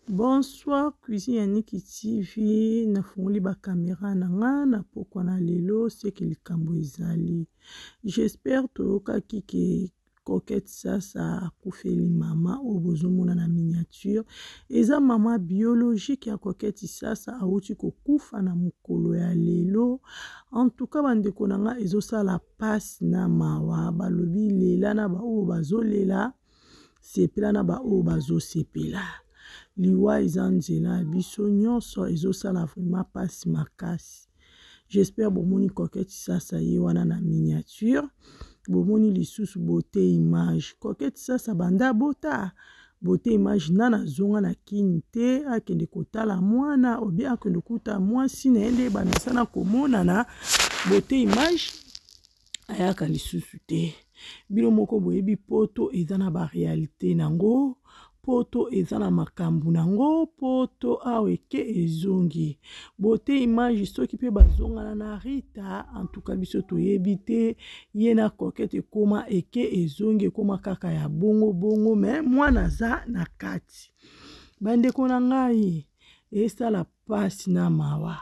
Bonsoir, cuisine Yannick TV. Na fongoli ba caméra na nga na pokwa na lelo c'est que likambo ezali. J'espère toyoka kike coquette sasa kufeli mama obozomona na miniature. Eza mama biologique ya coquette sasa auti kokufa na mukolo ya lelo. En tout cas bandeko na nga ezosala passe na mawa balobi lela na ba o bazolela sepela na ba o bazosepela. Liwa izanzela biso nyonso ezosala vraiment passe makasi. J'espère bomoni coquette sasa ye wana na miniature. Bomoni lisusu beauté image. Coquette sasa banda bota. Beauté image nana zonga na kinte akende kotala mwana obi akende kuta mwasi na ende bamisana komona na beauté image ayaka lisusu te. Bino moko boyebi poto eza na ba réalité nango. Poto ezana makambu nango poto aweke ezongi beauté image soki pe bazongana na Rita en tout cas biso toyebi te yena coquette koma eke ezongi koma kaka ya bongo bongo mais mwana za na kati bandeko na ngai esala pasi na mawa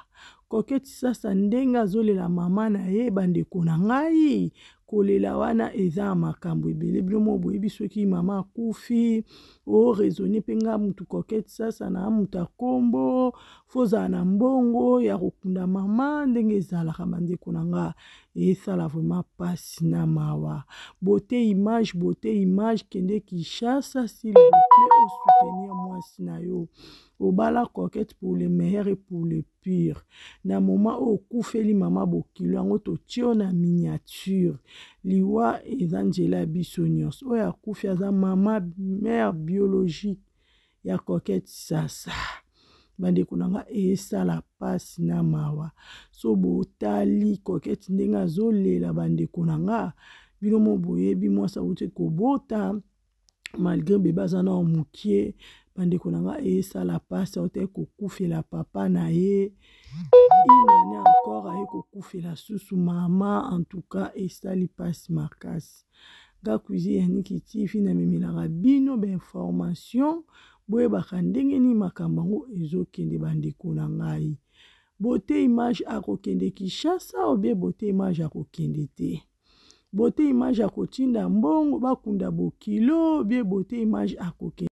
coquette sasa ndenga azolela mama na ye bandeko na ngai kolela wana eza makambo ebele bino boyebi soki mama akufi o raisonner penga mutu coquette sasa na mutu akombo foza na mbongo ya kokunda mama ndenge ezalaka bandeko na nga esala vraiment pasi na mawa beauté image kende Kinshasa s'il vous plaît au soutenir mwasi na yo obala coquette pour le meilleur et pour le pire na moment o kufeli mama bokilo yango totio na miniature liwa ezanjela biso nyonso oya kufi aza mama mère biologique ya coquette sasa bandeko na nga esala pasi na mawa so botali coquette ndenge azolela bandeko na nga bino mo boyebi mwasa uti kobota malgré bebe aza na mokie bandeko na nga esala pasi ote kokufela papa na ye inane encore aye kokufela susu mama en tout cas esali pasi makasi ga cuisine Yannick TV na memelaka bino ba information boyebaka ndenge ni makambo yango ezokende bandeko na ngai beauté image akokende Kinshasa ou bien beauté image akokende te beauté image akotinda mbongo bakunda bokilo bien beauté image akokende